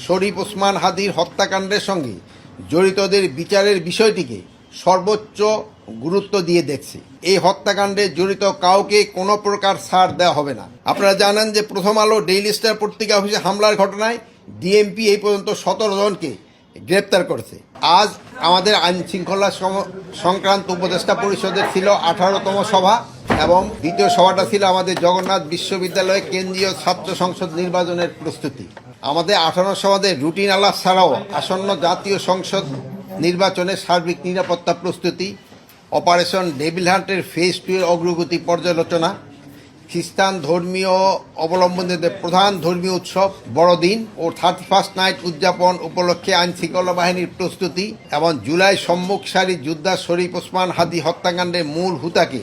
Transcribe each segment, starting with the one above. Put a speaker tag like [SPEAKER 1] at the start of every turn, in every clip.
[SPEAKER 1] শরীফ ওসমান হাদির হত্যাকাণ্ডের সঙ্গে জড়িতদের বিচারের বিষয়টিকে সর্বোচ্চ গুরুত্ব দিয়ে দেখছে। এই হত্যাকাণ্ডে জড়িত কাউকে কোনো প্রকার ছাড় দেওয়া হবে না। আপনারা জানেন যে প্রথম আলো ডেইলি স্টার পত্রিকা অফিসে হামলার ঘটনায় ডিএমপি এই পর্যন্ত 17 জনকে গ্রেপ্তার করেছে। আজ আমাদের আইন শৃঙ্খলা সংক্রান্ত উপদেষ্টা পরিষদের ছিল 18তম সভা এবং দ্বিতীয় সভাটা ছিল আমাদের জগন্নাথ বিশ্ববিদ্যালয়ে কেন্দ্রীয় ছাত্র সংসদ নির্বাচনের প্রস্তুতি। আমাদের 18 সভাতে রুটিন আলাপ ছাড়াও আসন্ন জাতীয় সংসদ নির্বাচনের সার্বিক নিরাপত্তা প্রস্তুতি, অপারেশন ডেভিল হান্টের ফেজ 2 এর অগ্রগতি পর্যালোচনা, খ্রিস্টান ধর্মীয় অবলম্বনদের প্রধান ধর্মীয় উৎসব বড়দিন ও 31st নাইট উদযাপন উপলক্ষে আইন শৃঙ্খলা বাহিনীর প্রস্তুতি এবং জুলাই সম্মুখ সারি যোদ্ধা শরীফ ওসমান হাদি হত্যাকাণ্ডের মূল হুতাকে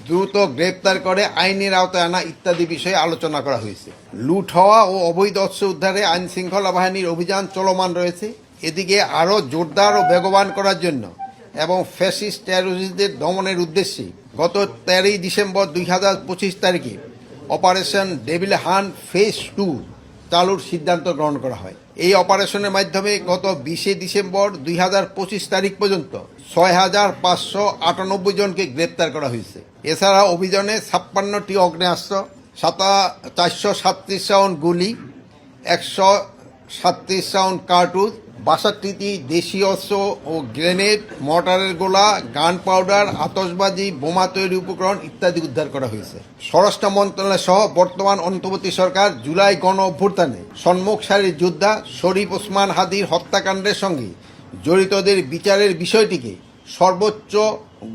[SPEAKER 1] দ্রুত গ্রেপ্তার করে আইনের আওতায় আনা ইত্যাদি বিষয়ে আলোচনা করা হয়েছে। লুট হওয়া ও অবৈধ অস্ত্র উদ্ধারে আইন শৃঙ্খলা বাহিনীর অভিযান চলমান রয়েছে। এদিকে আরও জোরদার ও বেগবান করার জন্য এবং ফ্যাসিস্ট টেরোরিস্টদের দমনের উদ্দেশ্যে গত 13 ডিসেম্বর 2025 তারিখে অপারেশন ডেভিল হান্ট ফেজ 2 চালুর সিদ্ধান্ত গ্রহণ করা হয়। এই অপারেশনের মাধ্যমে গত 20 ডিসেম্বর 2025 তারিখ পর্যন্ত 6598 জনকে গ্রেপ্তার করা হয়েছে। এছাড়া অভিযানে 56টি আগ্নেয়াস্ত্র, 437 রাউন্ড গুলি, 137 রাউন্ড কার্তুজ, 62টি দেশীয় অস্ত্র ও গ্রেনেড, মর্টারের গোলা, গান পাউডার, আতশবাজি, বোমা তৈরি উপকরণ ইত্যাদি উদ্ধার করা হয়েছে। স্বরাষ্ট্র মন্ত্রণালয় সহ বর্তমান অন্তর্বর্তী সরকার জুলাই গণ অভ্যুত্থানে সম্মুখ সারির যোদ্ধা শরীফ ওসমান হাদির হত্যাকাণ্ডের সঙ্গে জড়িতদের বিচারের বিষয়টিকে সর্বোচ্চ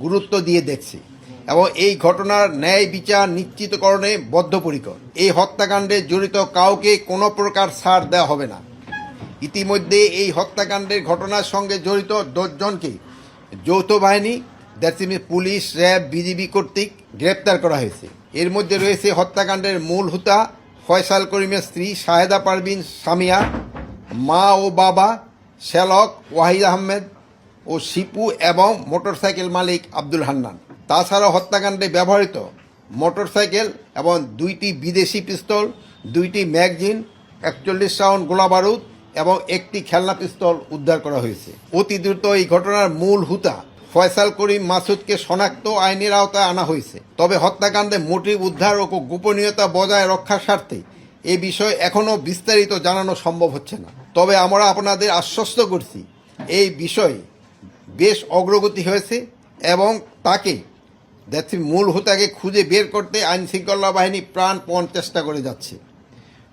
[SPEAKER 1] গুরুত্ব দিয়ে দেখছে এবং এই ঘটনার ন্যায় বিচার নিশ্চিতকরণে বদ্ধপরিকর। এই হত্যাকাণ্ডে জড়িত কাউকে কোনো প্রকার ছাড় দেওয়া হবে না। ইতিমধ্যে এই হত্যাকাণ্ডের ঘটনার সঙ্গে জড়িত 10 জনকে যৌথ বাহিনী পুলিশ, র্যাব, বিজিবি কর্তৃক গ্রেপ্তার করা হয়েছে। এর মধ্যে রয়েছে হত্যাকাণ্ডের মূল হুতা ফয়সাল করিমের স্ত্রী শাহেদা পারভিন সামিয়া, মা ও বাবা শ্যালক ওয়াহিদ আহমেদ ও শিপু এবং মোটরসাইকেল মালিক আব্দুল হান্নান। তাছাড়া হত্যাকাণ্ডে ব্যবহৃত মোটরসাইকেল এবং 2টি বিদেশি পিস্তল, 2টি ম্যাগজিন, 41 রাউন্ড গোলাবারুদ এবং 1টি খেলনা পিস্তল উদ্ধার করা হয়েছে। অতি দ্রুত এই ঘটনার মূল হুতা ফয়সাল করিম মাসুদকে শনাক্ত আইনের আওতায় আনা হয়েছে। তবে হত্যাকাণ্ডে মোটিভ উদ্ধার ও গোপনীয়তা বজায় রক্ষার স্বার্থে এ বিষয়ে এখনও বিস্তারিত জানানো সম্ভব হচ্ছে না। তবে আমরা আপনাদের আশ্বস্ত করছি এই বিষয়ে বেশ অগ্রগতি হয়েছে এবং তাকে মূল হুতাকে খুঁজে বের করতে আইন শৃঙ্খলা বাহিনী প্রাণপণ চেষ্টা করে যাচ্ছে।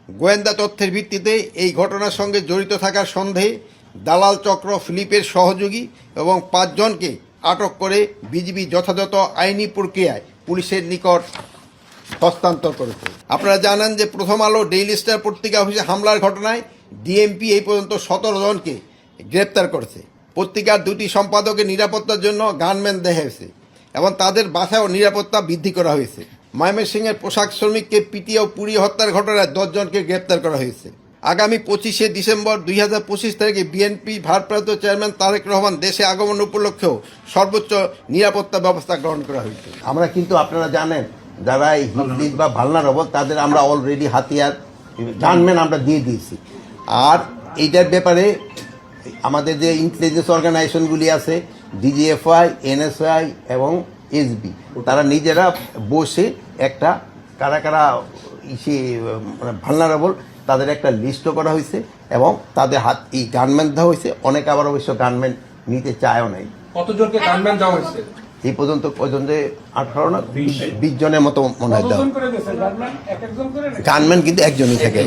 [SPEAKER 1] গোয়েন্দা তথ্যের ভিত্তিতে এই ঘটনার সঙ্গে জড়িত থাকার সন্দেহে দালাল চক্র ফিলিপের সহযোগী এবং 5 জনকে আটক করে বিজিবি যথাযথ আইনি প্রক্রিয়ায় পুলিশের নিকট হস্তান্তর করেছে। আপনারা জানেন যে প্রথম আলো ডেইলি স্টার পত্রিকা অফিসে হামলার ঘটনায় ডিএমপি এই পর্যন্ত 17 জনকে গ্রেপ্তার করেছে। পত্রিকার 2টি সম্পাদকের নিরাপত্তার জন্য গানম্যান দেওয়া হয়েছে এবং তাদের বাসায়ও নিরাপত্তা বৃদ্ধি করা হয়েছে। ময়মনসিংহের পোশাক শ্রমিককে পিটিয়ে ও পুড়িয়ে হত্যার ঘটনায় 10 জনকে গ্রেপ্তার করা হয়েছে। আগামী 25 ডিসেম্বর 2025 তারিখে বিএনপি ভারপ্রাপ্ত চেয়ারম্যান তারেক রহমান দেশে আগমন উপলক্ষেও সর্বোচ্চ নিরাপত্তা ব্যবস্থা গ্রহণ করা হয়েছে। আমরা কিন্তু আপনারা জানেন যারা এই হিন্দু বা ভালনারেবল তাদের আমরা অলরেডি হাতিয়ার গানম্যান আমরা দিয়ে দিয়েছি। আর এইটার ব্যাপারে আমাদের যে ইন্টেলিজেন্স অর্গানাইজেশনগুলি আছে ডিজিএফআই, এনএসআই এবং এসবি, তারা নিজেরা বসে একটা কারা কারা ভালনারেবল তাদের একটা লিস্টও করা হয়েছে এবং তাদের হাত এই গানম্যান দেওয়া হয়েছে। অনেকে আবার অবশ্য গানম্যান নিতে চায়ও নাই।
[SPEAKER 2] কতজনকে গানম্যান দেওয়া হয়েছে
[SPEAKER 1] এই পর্যন্ত 18 না 20 জনের মতো মনে হয় দেওয়া। গানম্যান কিন্তু একজনই থাকে।